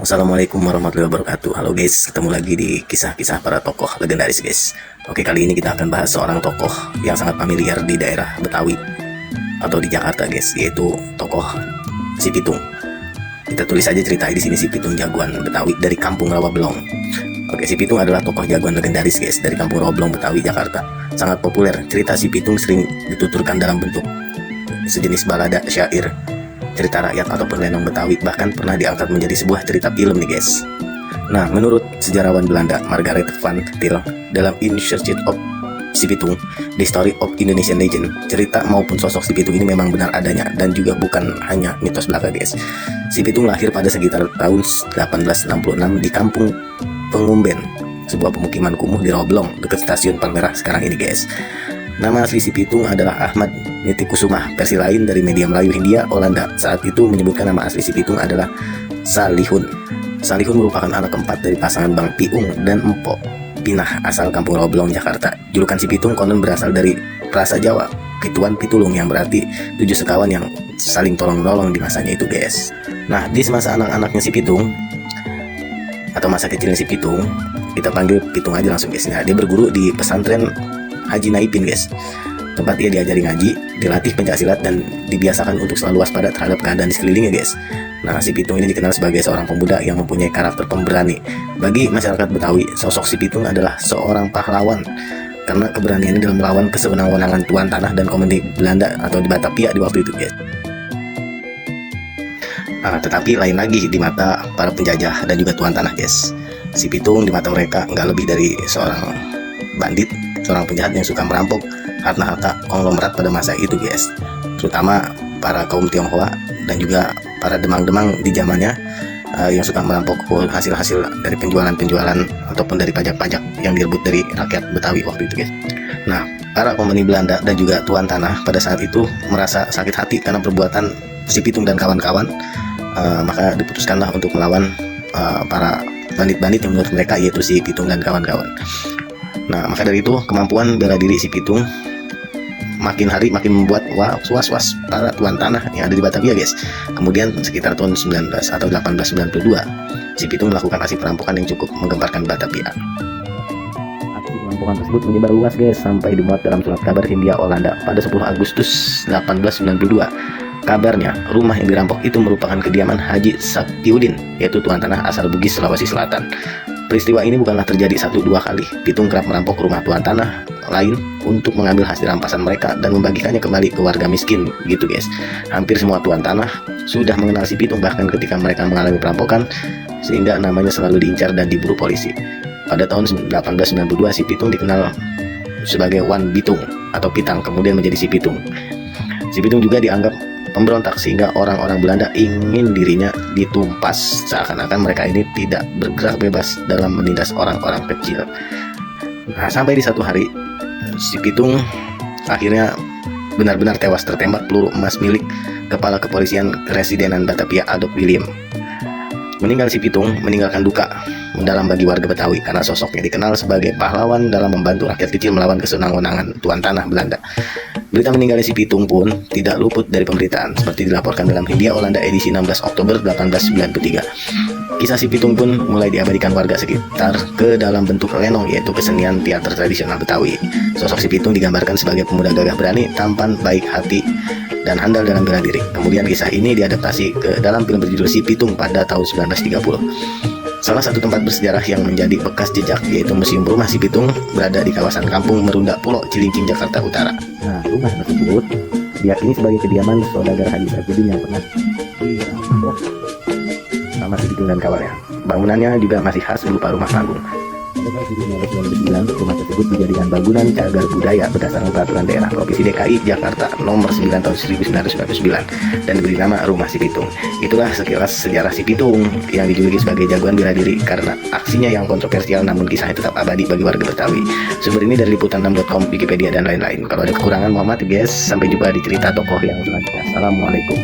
Assalamualaikum warahmatullahi wabarakatuh. Halo guys, ketemu lagi di kisah-kisah para tokoh legendaris guys. Oke, kali ini kita akan bahas seorang tokoh yang sangat familiar di daerah Betawi atau di Jakarta guys, yaitu tokoh Si Pitung. Kita tulis aja cerita di sini, Si Pitung jagoan Betawi dari Kampung Rawabelong. Oke, Si Pitung adalah tokoh jagoan legendaris guys dari Kampung Rawabelong Betawi, Jakarta. Sangat populer. Cerita Si Pitung sering dituturkan dalam bentuk sejenis balada, syair, cerita rakyat ataupun lenong Betawi, bahkan pernah diangkat menjadi sebuah cerita film nih guys. Nah, menurut sejarawan Belanda Margaret van Til dalam In Search of Si Pitung, The Story of Indonesian Legend, cerita maupun sosok Si Pitung ini memang benar adanya dan juga bukan hanya mitos belaka guys. Si Pitung lahir pada sekitar tahun 1866 di Kampung Pengumben, sebuah pemukiman kumuh di Rawabelong dekat stasiun Palmerah sekarang ini guys. Nama asli Si Pitung adalah Ahmad Nitikusumah, versi lain dari media Melayu Hindia Olanda saat itu menyebutkan nama asli Si Pitung adalah Salihun. Salihun merupakan anak keempat dari pasangan Bang Piung dan Empok Pinah asal Kampung Rawabelong, Jakarta. Julukan Si Pitung konon berasal dari frasa Jawa Pituan Pitulung yang berarti 7 sekawan yang saling tolong-menolong di masanya itu guys. Nah, di masa anak-anaknya Si Pitung atau masa kecilnya Si Pitung, kita panggil Pitung aja langsung guys. Nah, dia berguru di pesantren Haji Naipin guys, tempat ia diajari ngaji, dilatih pencaksilat dan dibiasakan untuk selalu waspada terhadap keadaan di sekelilingnya guys. Nah, Si Pitung ini dikenal sebagai seorang pemuda yang mempunyai karakter pemberani. Bagi masyarakat Betawi, sosok Si Pitung adalah seorang pahlawan karena keberaniannya dalam melawan kesewenang-wenangan tuan tanah dan komando Belanda atau di Batavia di waktu itu guys. Tetapi lain lagi di mata para penjajah dan juga tuan tanah guys. Si Pitung di mata mereka nggak lebih dari seorang bandit, seorang penjahat yang suka merampok harta-harta konglomerat pada masa itu guys, terutama para kaum Tionghoa dan juga para demang-demang di zamannya yang suka merampok hasil-hasil dari penjualan-penjualan ataupun dari pajak-pajak yang direbut dari rakyat Betawi waktu itu guys. Nah, para komuni Belanda dan juga tuan tanah pada saat itu merasa sakit hati karena perbuatan Si Pitung dan kawan-kawan, maka diputuskanlah untuk melawan para bandit-bandit yang menurut mereka yaitu Si Pitung dan kawan-kawan. Nah, maka dari itu kemampuan bela diri Si Pitung makin hari makin membuat was-was para tuan tanah yang ada di Batavia guys. Kemudian sekitar tahun 19 atau 1892, Si Pitung melakukan aksi perampokan yang cukup menggemparkan Batavia. Aksi perampokan tersebut menyebar luas guys sampai dimuat dalam surat kabar Hindia Olanda pada 10 Agustus 1892. Kabarnya, rumah yang dirampok itu merupakan kediaman Haji Saktiudin, yaitu tuan tanah asal Bugis, Sulawesi Selatan. Peristiwa ini bukanlah terjadi 1-2 kali. Pitung kerap merampok rumah tuan tanah lain untuk mengambil hasil rampasan mereka dan membagikannya kembali ke warga miskin gitu guys. Hampir semua tuan tanah sudah mengenal Si Pitung bahkan ketika mereka mengalami perampokan, sehingga namanya selalu diincar dan diburu polisi. Pada tahun 1892 Si Pitung dikenal sebagai Wan Bitung atau Pitang, kemudian menjadi Si Pitung. Si Pitung juga dianggap pemberontak sehingga orang-orang Belanda ingin dirinya ditumpas, seakan-akan mereka ini tidak bergerak bebas dalam menindas orang-orang kecil. Nah, sampai di satu hari Si Pitung akhirnya benar-benar tewas tertembak peluru emas milik kepala kepolisian Residenan Batavia Adolf William. Meninggal Si Pitung meninggalkan duka mendalam bagi warga Betawi karena sosoknya dikenal sebagai pahlawan dalam membantu rakyat kecil melawan kesenang-wenangan tuan tanah Belanda. Berita meninggalnya Si Pitung pun tidak luput dari pemberitaan, seperti dilaporkan dalam Hindia Olanda edisi 16 Oktober 1893. Kisah Si Pitung pun mulai diabadikan warga sekitar ke dalam bentuk lenong, yaitu kesenian teater tradisional Betawi. Sosok Si Pitung digambarkan sebagai pemuda gagah berani, tampan, baik hati, dan handal dalam bela diri. Kemudian kisah ini diadaptasi ke dalam film berjudul Si Pitung pada tahun 1930. Salah satu tempat bersejarah yang menjadi bekas jejak yaitu Museum Rumah Si Pitung berada di kawasan Kampung Merunda Pulau Cilincing, Jakarta Utara. Nah, rumah tersebut diyakini sebagai kediaman saudagar Haji Saktiudin yang pernah dirampok sama Si Pitung dan kawannya. Bangunannya juga masih khas berupa rumah panggung. Pada tahun 1999, rumah tersebut dijadikan bangunan cagar budaya berdasarkan peraturan daerah Provinsi DKI Jakarta nomor 9 tahun 1999 dan diberi nama Rumah Si Pitung. Itulah sekilas sejarah Si Pitung yang dijuluki sebagai jagoan bela diri karena aksinya yang kontroversial namun kisahnya tetap abadi bagi warga Betawi. Sumber ini dari liputan6.com, Wikipedia dan lain-lain. Kalau ada kekurangan mohon maaf guys. Sampai jumpa di cerita tokoh yang selanjutnya. Assalamualaikum.